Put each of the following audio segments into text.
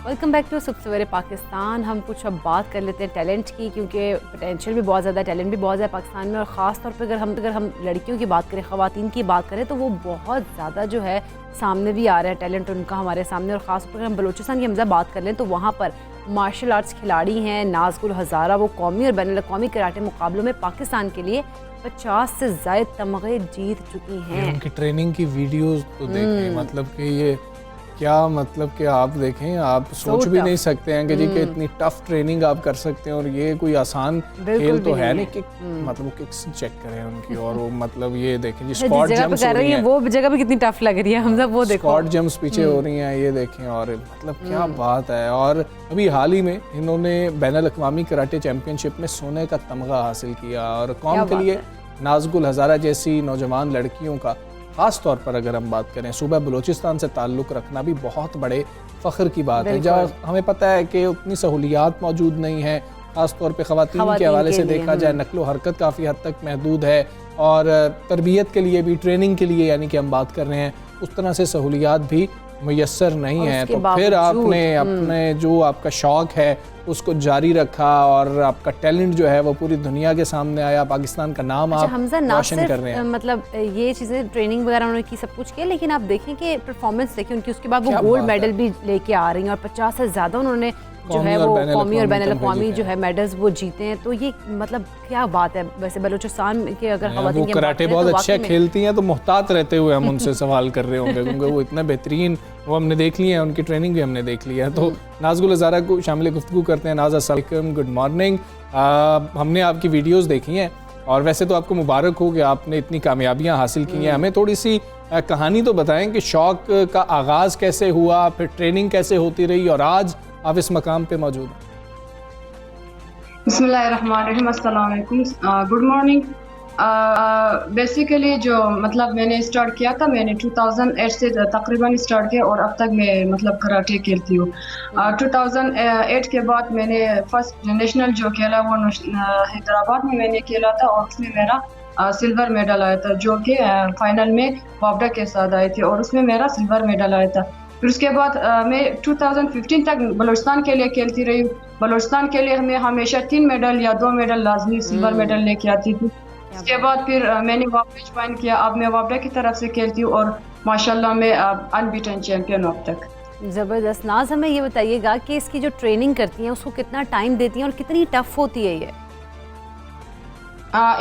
Welcome back to सुबह सवेरे पाकिस्तान। हम कुछ अब बात कर लेते हैं टैलेंट की, क्योंकि पोटेंशियल भी बहुत ज़्यादा, टैलेंट भी बहुत ज़्यादा पाकिस्तान में। और ख़ास तौर पर अगर हम लड़कियों की बात करें, ख़वातीन की बात करें, तो वो बहुत ज़्यादा जो है सामने भी आ रहा है टैलेंट उनका हमारे सामने। और ख़ास तौर पर हम बलूचिस्तान की हमजा बात कर लें तो वहाँ पर मार्शल आर्ट्स खिलाड़ी हैं नाज़गुल हज़ारा। वो कौमी और बैनुल अक़वामी कराटे मुकाबलों में पाकिस्तान के लिए 50 से ज़ायद तमगे जीत चुकी हैं। उनकी ट्रेनिंग की वीडियोस तो देखें, मतलब कि ये क्या, मतलब कि आप देखें, आप सोच भी नहीं सकते हैं कि जी कि इतनी टफ ट्रेनिंग आप कर सकते हैं। और ये कोई आसान खेल तो है नहीं कि मतलब किक्स चेक करें उनकी। और वो मतलब ये देखें जी स्क्वाट जंप्स हो रही हैं, वो जगह भी कितनी टफ लग रही है हमजा, वो देखो स्क्वाट जंप्स पीछे हो रही हैं, ये देखें। और मतलब क्या बात है। और अभी हाल ही में इन्होंने बैनुल अक़वामी कराटे चैंपियनशिप में सोने का तमगा हासिल किया। और कौम के लिए नाज़गुल हज़ारा जैसी नौजवान लड़कियों का ख़ास तौर पर अगर हम बात करें, सूबा बलूचिस्तान से ताल्लुक़ रखना भी बहुत बड़े फ़ख्र की बात है। जहाँ हमें पता है कि उतनी सहूलियात मौजूद नहीं है, ख़ास तौर पे ख़वातीन के हवाले से देखा जाए, नक़्लो हरकत काफ़ी हद तक महदूद है। और तरबियत के लिए भी, ट्रेनिंग के लिए यानी कि हम बात कर रहे हैं, उस तरह से सहूलियात भी मुयस्सर नहीं है। तो फिर आपने अपने जो आपका शौक़ है उसको जारी रखा और आपका टैलेंट जो है वो पूरी दुनिया के सामने आया, पाकिस्तान का नाम आप रोशन कर रहे हैं। मतलब ये चीज़ें ट्रेनिंग वगैरह उन्होंने की, सब कुछ किया, लेकिन आप देखें कि परफॉर्मेंस देखें उनकी, उसके बाद वो गोल्ड मेडल भी लेके आ रही हैं। और 50 से ज़्यादा उन्होंने जो है वो कौमी और बैनुल अक़वामी जो है मेडल्स वो जीते हैं। तो ये मतलब क्या बात है। वैसे बलूचिस्तान के अगर ख़वातीन के कराटे बहुत अच्छा खेलती हैं, तो मुहतात रहते हुए हम उनसे सवाल कर रहे होंगे क्योंकि वो इतना बेहतरीन, वो हमने देख लिया है, उनकी ट्रेनिंग भी हमने देख लिया है। तो नाज़गुल हज़ारा को शामिल गुफ्तगू करते हैं। नाज़ अस्सलाम वालेकुम, गुड मॉर्निंग। हमने आपकी वीडियोज़ देखी हैं और वैसे तो आपको मुबारक हो कि आपने इतनी कामयाबियाँ हासिल की हैं। हमें थोड़ी सी कहानी तो बताएं कि शौक़ का आगाज़ कैसे हुआ, फिर ट्रेनिंग कैसे होती रही और आज आप इस मकाम पे मौजूद हैं। बिस्मिल्लाहिर्रहमानिर्रहीम, अस्सलाम वालेकुम, गुड मॉर्निंग। बेसिकली जो मतलब मैंने स्टार्ट किया था, मैंने 2008 से तकरीबन स्टार्ट किया और अब तक मैं मतलब कराटे खेलती हूँ। 2008 के बाद मैंने फर्स्ट नेशनल जो खेला वो हैदराबाद में मैंने खेला था और उसमें मेरा सिल्वर मेडल आया था, जो कि फाइनल में वापडा के साथ आए थे और उसमें मेरा सिल्वर मेडल आया था। फिर उसके बाद मैं 2015 तक बलूचिस्तान के लिए खेलती रही। बलूचिस्तान के लिए हमें हमेशा 3 मेडल या 2 मेडल लाजमी सिल्वर मेडल लेके आती थी। उसके बाद फिर मैंने वापडा ज्वाइन किया। अब मैं वापडा की तरफ से खेलती हूँ और माशाल्लाह मैं अनबीटन चैंपियन अब तक। ज़बरदस्त। नाज, हमें ये बताइएगा कि इसकी जो ट्रेनिंग करती हैं उसको कितना टाइम देती हैं और कितनी टफ होती है ये?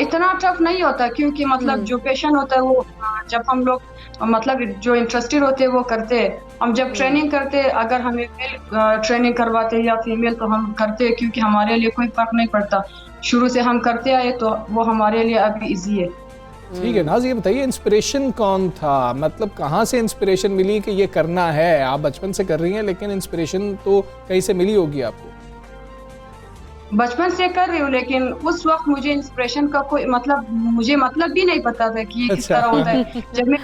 इतना टफ नहीं होता, क्योंकि मतलब जो पेशेंट होता है वो जब हम लोग मतलब जो इंटरेस्टेड होते हैं वो करते हैं। हम जब ट्रेनिंग करते हैं, अगर हमें मेल ट्रेनिंग करवाते हैं या फीमेल, तो हम करते हैं, क्योंकि हमारे लिए कोई फर्क नहीं पड़ता। शुरू से हम करते आए तो वो हमारे लिए अभी इजी है। ठीक है नाज, ये बताइए इंस्पिरेशन कौन था, मतलब कहाँ से इंस्पिरेशन मिली कि ये करना है? आप बचपन से कर रही हैं, लेकिन इंस्पिरेशन तो कहीं से मिली होगी आपको। बचपन से कर रही हूँ, लेकिन उस वक्त मुझे इंस्पिरेशन का कोई मुझे मतलब भी नहीं पता था कि ये किस तरह होता है। जब मैं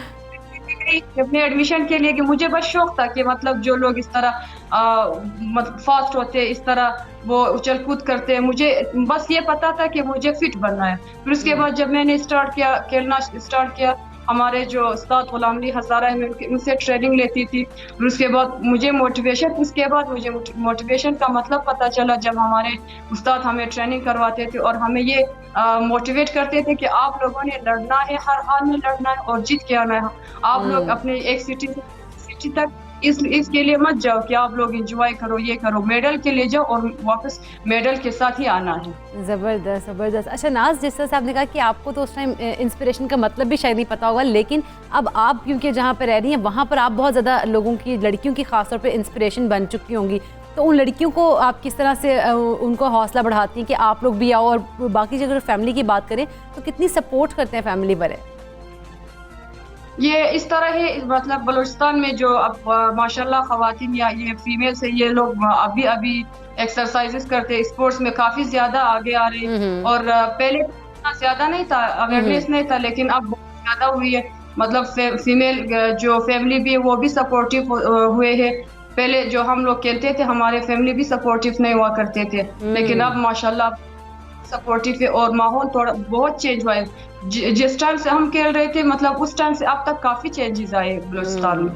अपने एडमिशन के लिए, कि मुझे बस शौक था कि मतलब जो लोग इस तरह मतलब फास्ट होते हैं, इस तरह वो उछल कूद करते हैं, मुझे बस ये पता था कि मुझे फिट बनना है। फिर उसके बाद जब मैंने स्टार्ट किया, खेलना स्टार्ट किया, हमारे जो उस्ताद गुलाम अली हज़ारा है, मैं उनसे ट्रेनिंग लेती थी। फिर उसके बाद मुझे मोटिवेशन का मतलब पता चला जब हमारे उस्ताद हमें ट्रेनिंग करवाते थे और हमें ये मोटिवेट करते थे कि आप लोगों ने लड़ना है, हर हाल में लड़ना है और जीत के आना है। आप लोग अपने एक सिटी तक इसके लिए मत जाओ कि आप लोग एंजॉय करो, ये करो, मेडल के लिए जाओ और वापस मेडल के साथ ही आना है। ज़बरदस्त ज़बरदस्त। अच्छा नाज, जिस तरह से आपने कहा कि आपको तो उस टाइम इंस्पिरेशन का मतलब भी शायद नहीं पता होगा, लेकिन अब आप क्योंकि जहाँ पे रह रही हैं वहाँ पर आप बहुत ज़्यादा लोगों की, लड़कियों की खासतौर पर इंस्पिरेशन बन चुकी होंगी। तो उन लड़कियों को आप किस तरह से उनको हौसला बढ़ाती हैं कि आप लोग भी आओ? और बाकी अगर फैमिली की बात करें तो कितनी सपोर्ट करते हैं फैमिली वाले? ये इस तरह है, मतलब बलूचिस्तान में जो अब माशाल्लाह ख़वातीन या ये फीमेल्स है, ये लोग अभी एक्सरसाइजेस करते हैं, स्पोर्ट्स में काफ़ी ज़्यादा आगे आ रहे हैं। और पहले इतना ज़्यादा नहीं था, अवेयरनेस नहीं था, लेकिन अब बहुत ज़्यादा हुई है। मतलब फीमेल जो फैमिली भी है वो भी सपोर्टिव हुए हैं। पहले जो हम लोग खेलते थे, हमारे फैमिली भी सपोर्टिव नहीं हुआ करते थे, लेकिन अब माशाल्लाह सपोर्टिव है और माहौल थोड़ा बहुत चेंज हुआ है। जिस टाइम से हम खेल रहे थे, मतलब उस टाइम से अब तक काफ़ी चेंजेस आए बलूचिस्तान में।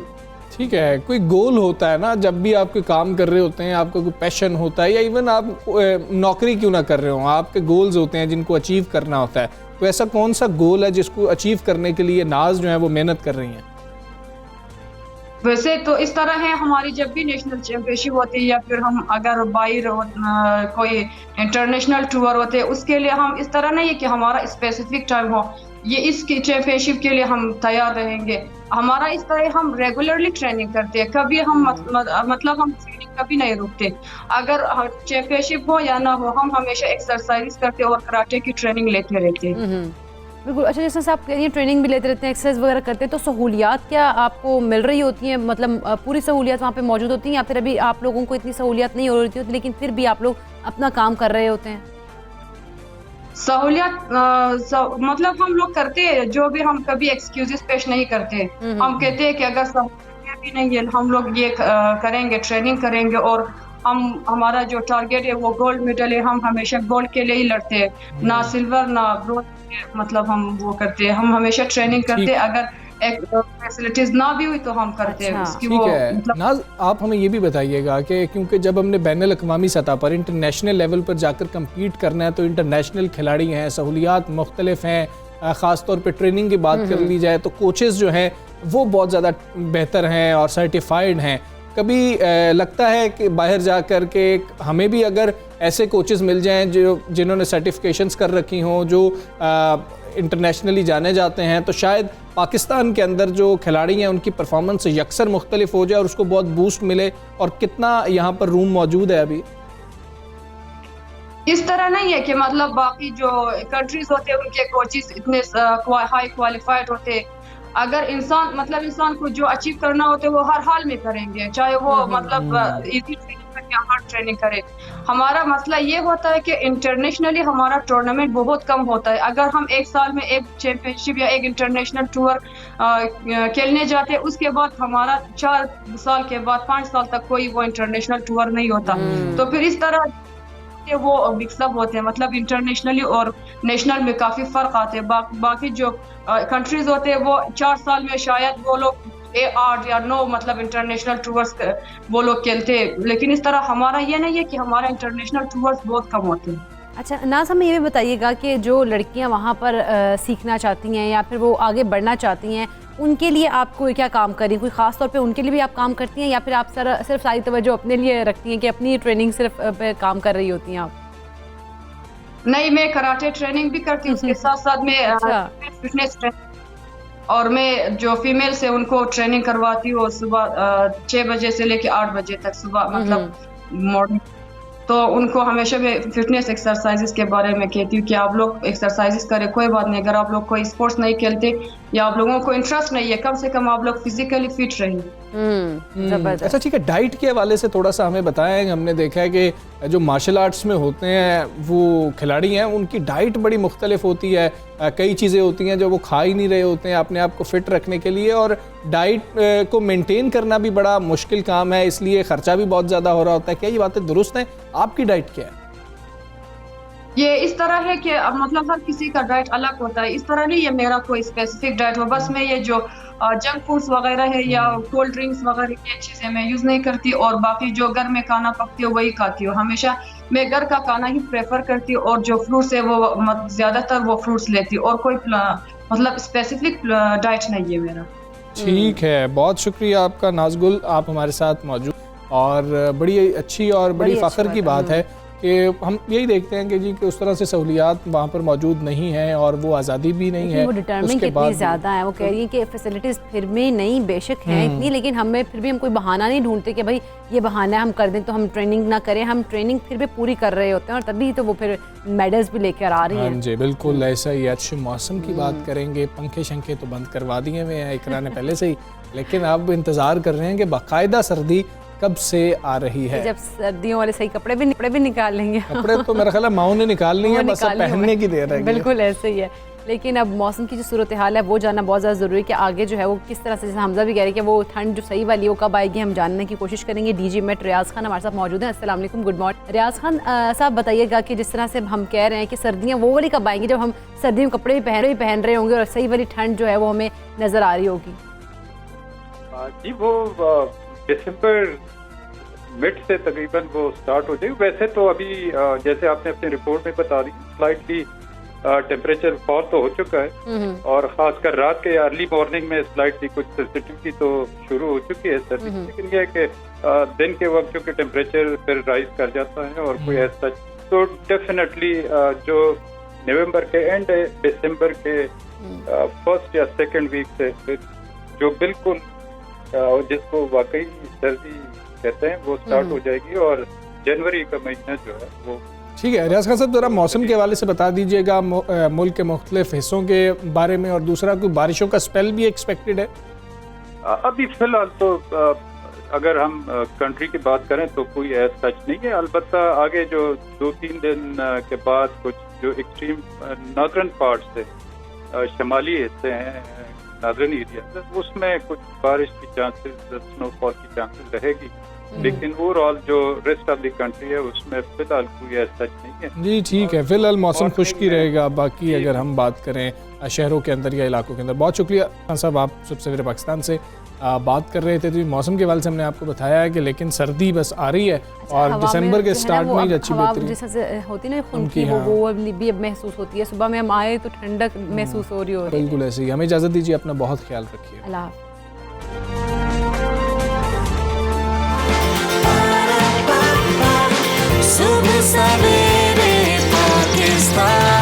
ठीक है, कोई गोल होता है ना, जब भी आप कोई काम कर रहे होते हैं, आपका कोई पैशन होता है, या इवन आप नौकरी क्यों ना कर रहे हो, आपके गोल्स होते हैं जिनको अचीव करना होता है। तो ऐसा कौन सा गोल है जिसको अचीव करने के लिए नाज जो है वो मेहनत कर रही हैं? वैसे तो इस तरह है, हमारी जब भी नेशनल चैंपियनशिप होती है या फिर हम अगर बाहर कोई इंटरनेशनल टूर होते हैं, उसके लिए हम इस तरह नहीं है कि हमारा स्पेसिफिक टाइम हो, ये इस चैंपियनशिप के लिए हम तैयार रहेंगे। हमारा इस तरह हम रेगुलरली ट्रेनिंग करते हैं, कभी हम मतलब हम ट्रेनिंग कभी नहीं रुकते। अगर चैंपियनशिप हो या ना हो, हम हमेशा एक्सरसाइज करते और कराटे की ट्रेनिंग लेते रहते हैं। बिल्कुल। अच्छा, जैसे आप कह रही हैं ट्रेनिंग भी लेते रहते हैं, एक्सरसाइज वगैरह करते हैं, तो सहूलियात क्या आपको मिल रही होती हैं? मतलब पूरी सहूलियात वहाँ पे मौजूद होती हैं, या फिर अभी आप लोगों को इतनी सहूलियात नहीं हो रही होती, लेकिन फिर भी आप लोग अपना काम कर रहे होते हैं? सहूलियत मतलब हम लोग करते हैं, जो भी हम कभी एक्सक्यूजेस पेश नहीं करते। हम कहते हैं कि अगर सहूलियत भी नहीं है, हम लोग ये करेंगे, ट्रेनिंग करेंगे, और हम हमारा जो टारगेट है वो गोल्ड मेडल है। हम हमेशा गोल्ड के लिए ही लड़ते हैं, ना सिल्वर ना ब्रोंज, मतलब हम वो करते हैं। हम हमेशा ट्रेनिंग करते हैं, अगर एक फैसिलिटीज ना भी हुई तो हम करते हैं। अच्छा। ठीक है नाज, आप हमें ये भी बताइएगा कि क्योंकि जब हमने बैनुल अक़वामी सतह पर इंटरनेशनल लेवल पर जाकर कम्पीट करना है, तो इंटरनेशनल खिलाड़ी हैं, सहूलियात मुख्तलिफ हैं, ख़ास तौर पे ट्रेनिंग की बात कर ली जाए तो कोचेज़ जो हैं वो बहुत ज़्यादा बेहतर हैं और सर्टिफाइड हैं। कभी लगता है कि बाहर जा कर के हमें भी अगर ऐसे कोचेज़ मिल जाएं जो जिन्होंने सर्टिफिकेशंस कर रखी हों, जो इंटरनेशनली जाने जाते हैं, तो शायद पाकिस्तान के अंदर जो खिलाड़ी हैं उनकी परफॉर्मेंस यकसर मुख्तलिफ हो जाए और उसको बहुत बूस्ट मिले। और कितना यहाँ पर रूम मौजूद है अभी? इस तरह नहीं है कि मतलब बाकी जो कंट्रीज होते हैं उनके कोचेस इतने हाई क्वालिफाइड होते हैं। अगर इंसान को जो अचीव करना होता है वो हर हाल में करेंगे, चाहे वो मतलब इजी ट्रेनिंग करे या हार्ड ट्रेनिंग करे। हमारा मसला ये होता है कि इंटरनेशनली हमारा टूर्नामेंट बहुत कम होता है। अगर हम एक साल में एक चैंपियनशिप या एक इंटरनेशनल टूर खेलने जाते हैं, उसके बाद हमारा 4 साल के बाद 5 साल तक कोई वो इंटरनेशनल टूर नहीं होता। तो फिर इस तरह वो मिक्सअप होते हैं, मतलब इंटरनेशनली और नेशनल में काफी फर्क आते हैं। बाकी जो कंट्रीज होते हैं वो 4 साल में शायद वो लोग 8 या 9 मतलब इंटरनेशनल टूर्स वो लोग खेलते हैं, लेकिन इस तरह हमारा ये नहीं है कि हमारा इंटरनेशनल टूर्स बहुत कम होते हैं। अच्छा नाज, हमें ये भी बताइएगा कि जो लड़कियां वहाँ पर सीखना चाहती हैं या फिर वो आगे बढ़ना चाहती हैं, उनके लिए आप कोई क्या काम करें? कोई ख़ास तौर पे उनके लिए भी आप काम करती हैं, या फिर आप सिर्फ सारी तवज्जो अपने लिए रखती हैं कि अपनी ट्रेनिंग सिर्फ पे काम कर रही होती हैं आप? नहीं, मैं कराटे ट्रेनिंग भी करती हूँ, उसके साथ साथ मैं फिटनेस और मैं जो फीमेल्स है उनको ट्रेनिंग करवाती हूँ सुबह 6 बजे से लेकर 8 बजे तक सुबह, मतलब मॉर्निंग। तो उनको हमेशा मैं फिटनेस एक्सरसाइजेस के बारे में कहती हूँ कि आप लोग एक्सरसाइजेस करें, कोई बात नहीं, अगर आप लोग कोई स्पोर्ट्स नहीं खेलते या आप लोगों को इंटरेस्ट नहीं है, कम से कम आप लोग फिजिकली फिट रहिए। अच्छा ठीक है, डाइट के हवाले से थोड़ा सा हमें बताएं। हमने देखा है कि जो मार्शल आर्ट्स में होते हैं वो खिलाड़ी हैं, उनकी डाइट बड़ी मुख्तलिफ होती है। कई चीज़ें होती हैं जो वो खा ही नहीं रहे होते हैं अपने आप को फिट रखने के लिए, और डाइट को मेंटेन करना भी बड़ा मुश्किल काम है, इसलिए ख़र्चा भी बहुत ज़्यादा हो रहा होता है। क्या ये बातें दुरुस्त हैं? आपकी डाइट क्या है? ये इस तरह है कि मतलब हर किसी का डाइट अलग होता है। इस तरह नहीं है मेरा कोई स्पेसिफिक डाइट हो, बस मैं ये जो जंक फूड्स वगैरह है या कोल्ड ड्रिंक्स वगैरह ये चीज़ें मैं यूज़ नहीं करती, और बाकी जो घर में खाना पकती हूँ वही खाती हूँ। हमेशा मैं घर का खाना ही प्रेफर करती हूँ, और जो फ्रूट्स है वो ज़्यादातर वो फ्रूट्स लेती हूँ, और कोई मतलब स्पेसिफिक डाइट नहीं है मेरा। ठीक है, बहुत शुक्रिया आपका नाज़गुल, आप हमारे साथ मौजूद, और बड़ी अच्छी और बड़ी फ़ख्र की बात है कि हम यही देखते हैं कि जी कि उस तरह से सहूलियात वहाँ पर मौजूद नहीं है और वो आज़ादी भी नहीं है। वो डिटर्मिंग कितनी ज़्यादा है, वो कह रही है कि फैसिलिटीज़ फिर भी नहीं बेशक हैं इतनी, लेकिन हमें फिर भी हम कोई बहाना नहीं ढूंढते कि भाई ये बहाना है हम कर दें तो हम ट्रेनिंग ना करें। हम ट्रेनिंग फिर भी पूरी कर रहे होते हैं, और तभी तो वो फिर मेडल्स भी लेकर आ रही हैं। हाँ जी बिल्कुल ऐसा ही। अच्छे मौसम की बात करेंगे, पंखे शंखे तो बंद करवा दिए हुए हैं इकरा ने पहले से ही, लेकिन अब इंतज़ार कर रहे हैं कि बाकायदा सर्दी कब से आ रही है। जब सर्दियों वाले सही कपड़े भी निकाल लेंगे। कपड़े तो मेरा ख्याल है माओ ने निकालनी है, बस पहनने की देर है। बिल्कुल ऐसे ही है, लेकिन अब मौसम की जो सूरत हाल है वो जानना बहुत ज़्यादा ज़रूरी है कि आगे जो है वो किस तरह से, जैसे हमजा भी कह रहे हैं कि वो ठंड जो सही वाली है वो कब आएगी, हम जानने की कोशिश करेंगे। डीजी मेट रियाज खान हमारे साथ मौजूद हैं। अस्सलाम वालेकुम, गुड मॉर्निंग। रियाज खान साहब बताइएगा कि जिस तरह से हम कह रहे हैं कि सर्दियाँ वो वाली कब आएंगी जब हम सर्दियों में कपड़े भी पहन रहे होंगे और सही वाली ठंड जो है वो हमें नज़र आ रही होगी। जी वो दिसंबर मिड से तकरीबन वो स्टार्ट हो जाएगी। वैसे तो अभी जैसे आपने अपनी रिपोर्ट में बता दी, स्लाइटली टेम्परेचर फॉल तो हो चुका है और खासकर रात के अर्ली मॉर्निंग में स्लाइटली कुछ सेंसिटिविटी तो शुरू हो चुकी है सर्दी, लेकिन यह है कि दिन के वक्त जो कि टेम्परेचर फिर राइज कर जाता है और कोई ऐसा, तो डेफिनेटली जो नवंबर के एंड दिसंबर के फर्स्ट या सेकंड वीक से फिर जो बिल्कुल जिसको वाकई सर्दी कहते हैं वो स्टार्ट हो जाएगी और जनवरी का महीना जो है वो। ठीक है रियाज खान साहब, जरा मौसम के हवाले से बता दीजिएगा मुल्क के मुख्तलिफ हिस्सों के बारे में, और दूसरा कोई बारिशों का स्पेल भी एक्सपेक्टेड है? अभी फिलहाल तो अगर हम कंट्री की बात करें तो कोई ऐसा सच नहीं है, अलबत्ता आगे जो 2-3 दिन के बाद कुछ जो एक्सट्रीम नॉर्दर्न पार्ट से शमाली हिस्से हैं, नॉर्दर्न एरिया, उसमें कुछ बारिश की चांसेस, स्नोफॉल की चांसेस रहेगी, लेकिन ओवरऑल जो रेस्ट ऑफ द कंट्री है उसमें फिलहाल कोई ऐसा सच नहीं है। जी ठीक है, फिलहाल मौसम खुश्क ही रहेगा। बाकी अगर हम बात करें शहरों के अंदर या इलाकों के अंदर, बहुत शुक्रिया खान साहब, आप सबसे सवेरे पाकिस्तान से बात कर रहे थे। तो मौसम के हवाले से हमने आपको बताया है कि लेकिन सर्दी बस आ रही है और दिसंबर के स्टार्ट में ही अच्छी बेहतरीन जैसे होती है ना खून की, वो भी अब महसूस होती है। सुबह में हम आए तो ठंडक महसूस हो रही है। बिल्कुल ऐसे ही। हमें इजाज़त दीजिए, अपना बहुत ख्याल रखिए। अल्लाह हाफ़िज़। सुबह सवेरे पाकिस्तान।